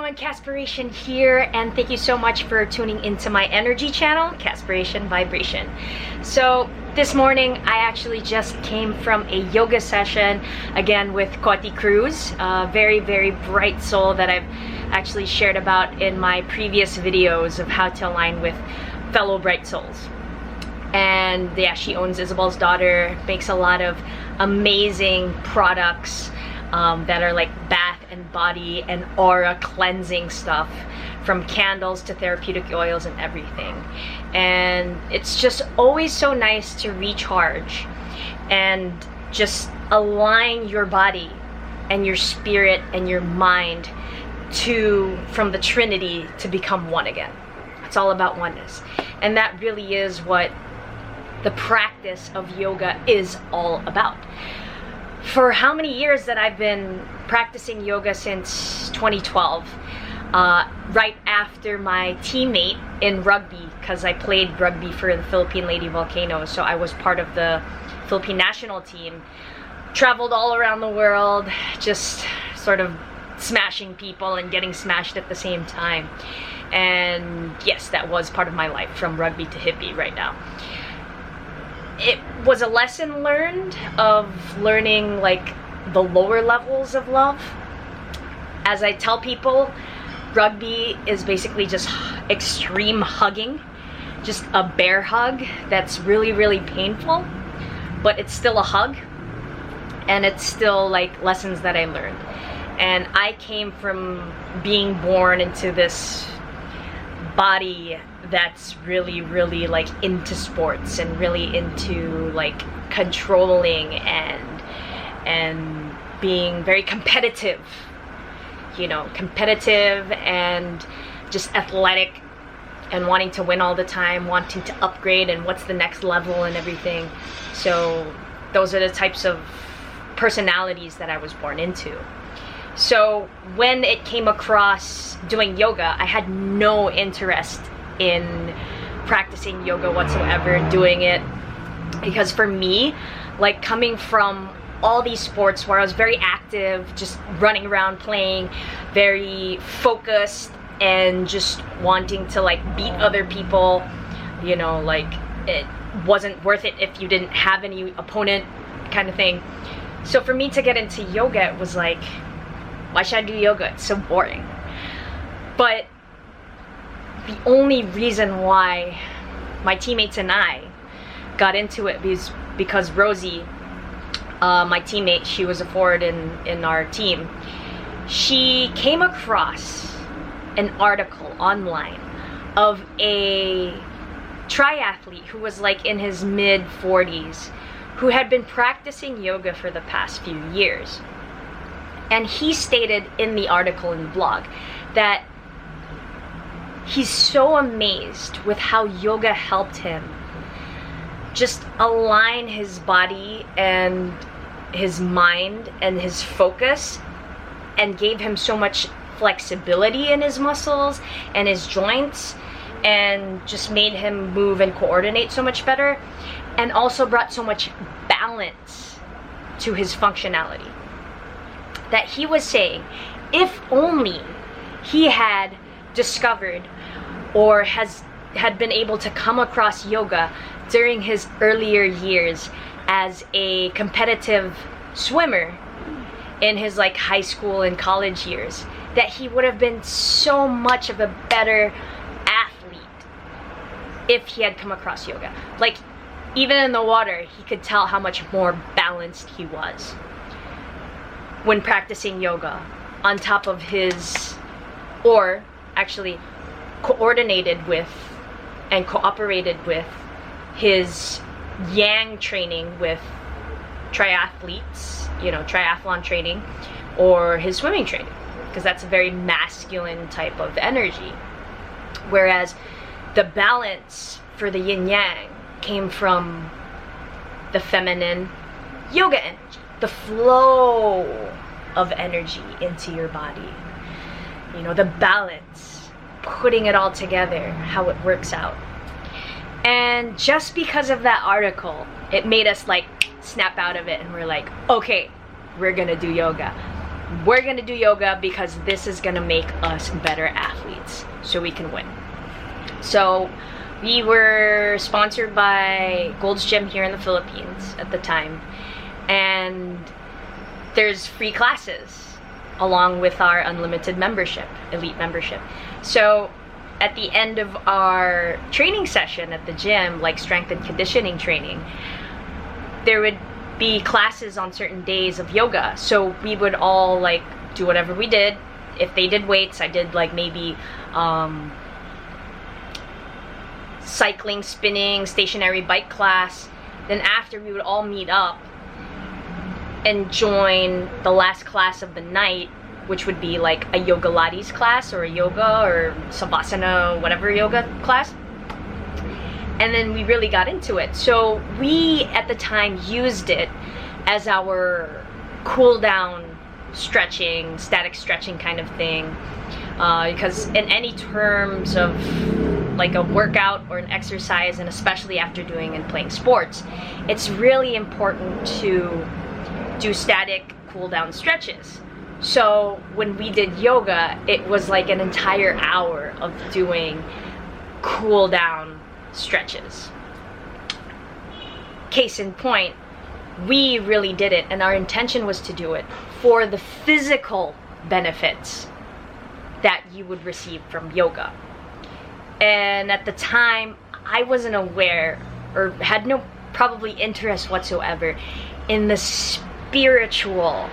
everyone, Caspiration here, and thank you so much for tuning into my energy channel, Caspiration Vibration. So this morning I actually just came from a yoga session again with Coty Cruz, a very bright soul that I've actually shared about in my previous videos of how to align with fellow bright souls. And yeah, she owns Isabel's Daughter, makes a lot of amazing products that are like bath and body and aura cleansing stuff, from candles to therapeutic oils and everything. And it's just always so nice to recharge and just align your body and your spirit and your mind from the Trinity to become one again. It's all about oneness, and that really is what the practice of yoga is all about. For how many years that I've been practicing yoga? Since 2012, right after my teammate in rugby, because I played rugby for the Philippine Lady Volcanoes, so I was part of the Philippine national team, traveled all around the world, just sort of smashing people and getting smashed at the same time. And yes, that was part of my life, from rugby to hippie right now. It was a lesson learned of learning like the lower levels of love. As I tell people, rugby is basically just extreme hugging, just a bear hug that's really painful, but it's still a hug, and it's still like lessons that I learned. And I came from being born into this body that's really like into sports and really into like controlling and being very competitive, competitive and just athletic and wanting to win all the time, wanting to upgrade and what's the next level and everything. So those are the types of personalities that I was born into. So when it came across doing yoga, I had no interest in practicing yoga whatsoever, doing it, because for me, like coming from all these sports where I was very active, just running around playing, very focused and just wanting to like beat other people, like it wasn't worth it if you didn't have any opponent kind of thing. So for me to get into yoga, it was like, why should I do yoga? It's so boring. But the only reason why my teammates and I got into it is because Rosie, my teammate, she was a forward in our team. She came across an article online of a triathlete who was like in his mid 40s, who had been practicing yoga for the past few years. And he stated in the article in the blog that he's so amazed with how yoga helped him just align his body and his mind and his focus, and gave him so much flexibility in his muscles and his joints, and just made him move and coordinate so much better, and also brought so much balance to his functionality, that he was saying if only he had discovered or had been able to come across yoga during his earlier years as a competitive swimmer in his like high school and college years, that he would have been so much of a better athlete if he had come across yoga. Like even in the water, he could tell how much more balanced he was when practicing yoga, on top of his, or actually coordinated with and cooperated with his yang training with triathletes, triathlon training, or his swimming training, because that's a very masculine type of energy. Whereas the balance for the yin yang came from the feminine yoga energy, the flow of energy into your body, the balance, putting it all together, how it works out. And just because of that article, it made us like snap out of it, and we're like, okay, we're gonna do yoga. we're gonna do yoga because this is gonna make us better athletes so we can win. So we were sponsored by Gold's Gym here in the Philippines at the time, and there's free classes along with our unlimited membership, elite membership. So at the end of our training session at the gym, like strength and conditioning training, there would be classes on certain days of yoga. So we would all like do whatever we did. If they did weights, I did like maybe cycling, spinning, stationary bike class. Then after, we would all meet up and join the last class of the night, which would be like a yoga Lattes class or a yoga or savasana, whatever yoga class. And then we really got into it. So we at the time used it as our cool down stretching, static stretching kind of thing, because in any terms of like a workout or an exercise, and especially after doing and playing sports, it's really important to do static cool down stretches. So when we did yoga, it was like an entire hour of doing cool down stretches. Case in point, we really did it, and our intention was to do it for the physical benefits that you would receive from yoga. And at the time, I wasn't aware or had no probably interest whatsoever in the spiritual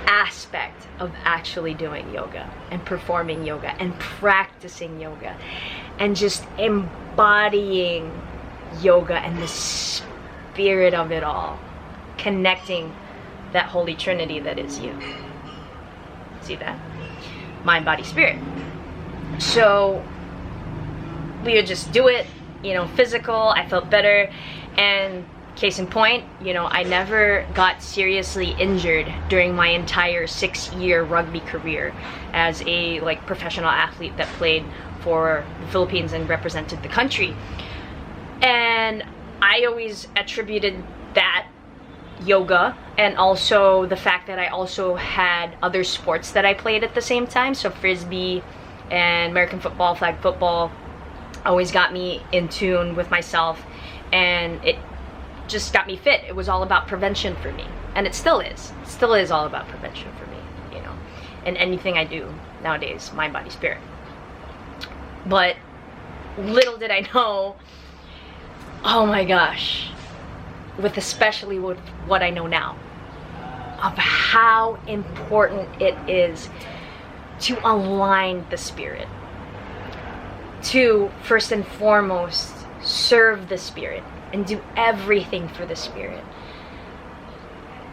aspect of actually doing yoga and performing yoga and practicing yoga and just embodying yoga and the spirit of it all, connecting that holy trinity that is you. See that? Mind, body, spirit. So we would just do it, you know, physical. I felt better, and case in point, you know, I never got seriously injured during my entire 6-year rugby career as a like professional athlete that played for the Philippines and represented the country. And I always attributed that yoga and also the fact that I also had other sports that I played at the same time. So frisbee and American football, flag football always got me in tune with myself, and it just got me fit. It was all about prevention for me, and it still is. It still is all about prevention for me, you know, and anything I do nowadays, mind, body, spirit. But little did I know, oh my gosh, especially with what I know now, of how important it is to align the spirit, to first and foremost serve the spirit and do everything for the spirit,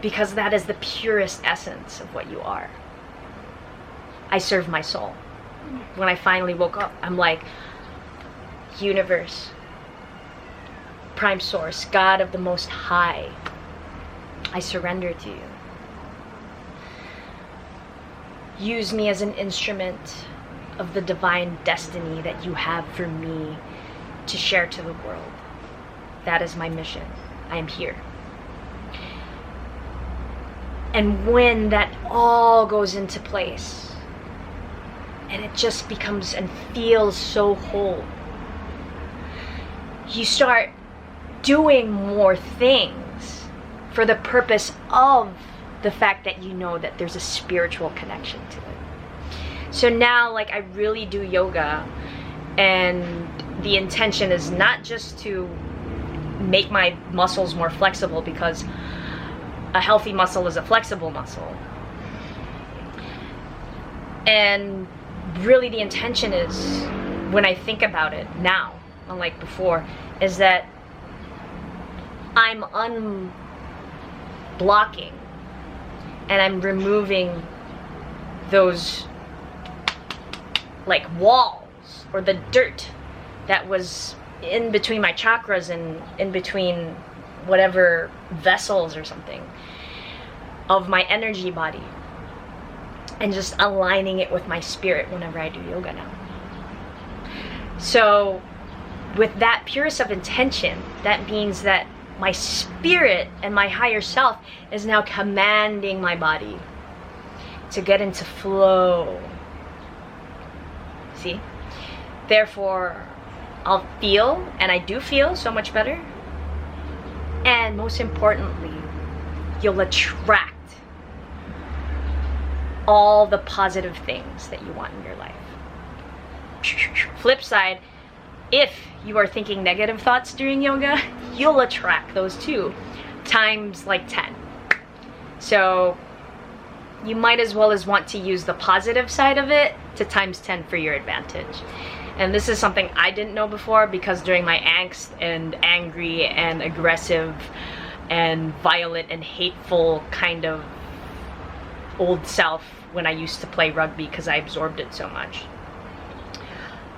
because that is the purest essence of what you are. I serve my soul. When I finally woke up, I'm like, universe, prime source, God of the Most High, I surrender to you. Use me as an instrument of the divine destiny that you have for me to share to the world. That is my mission. I am here. And when that all goes into place, and it just becomes and feels so whole, you start doing more things for the purpose of the fact that you know that there's a spiritual connection to it. So now, like, I really do yoga, and the intention is not just to make my muscles more flexible, because a healthy muscle is a flexible muscle. And really the intention is, when I think about it now, unlike before, is that I'm unblocking and I'm removing those like walls or the dirt that was in between my chakras and in between whatever vessels or something of my energy body, and just aligning it with my spirit whenever I do yoga now. So with that purest of intention, that means that my spirit and my higher self is now commanding my body. to get into flow. See? Therefore, I'll feel, and I do feel so much better. And most importantly, you'll attract all the positive things that you want in your life. Flip side, if you are thinking negative thoughts during yoga, you'll attract those too, times like 10. So you might as well want to use the positive side of it to times 10 for your advantage. And this is something I didn't know before, because during my angst and angry and aggressive and violent and hateful kind of old self when I used to play rugby, because I absorbed it so much,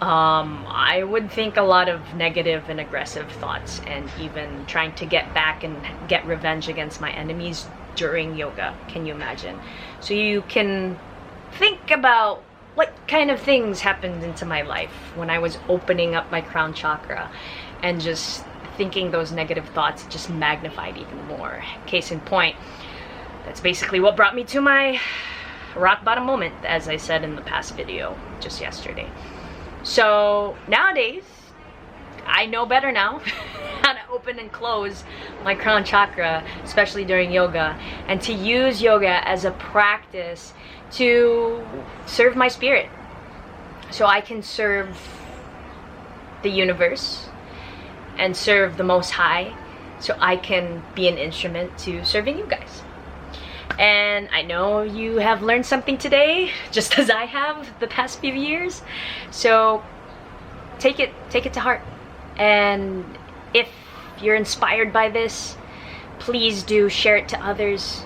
I would think a lot of negative and aggressive thoughts, and even trying to get back and get revenge against my enemies during yoga. Can you imagine? So you can think about what kind of things happened into my life when I was opening up my crown chakra, and just thinking those negative thoughts just magnified even more. Case in point, that's basically what brought me to my rock bottom moment, as I said in the past video just yesterday. So nowadays, I know better now how to open and close my crown chakra, especially during yoga, and to use yoga as a practice to serve my spirit. So I can serve the universe and serve the Most High, so I can be an instrument to serving you guys. And I know you have learned something today, just as I have the past few years. So take it to heart. And if you're inspired by this, please do share it to others,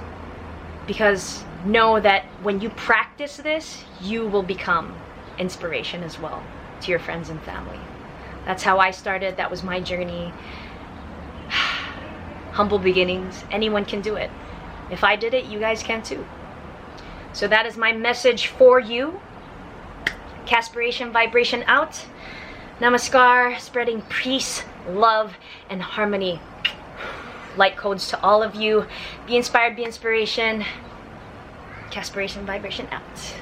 because know that when you practice this, you will become inspiration as well to your friends and family. That's how I started. That was my journey. Humble beginnings. Anyone can do it. If I did it, you guys can too. So that is my message for you. Caspiration vibration out. Namaskar, spreading peace, love, and harmony. Light codes to all of you. Be inspired, be inspiration. Caspiration vibration out.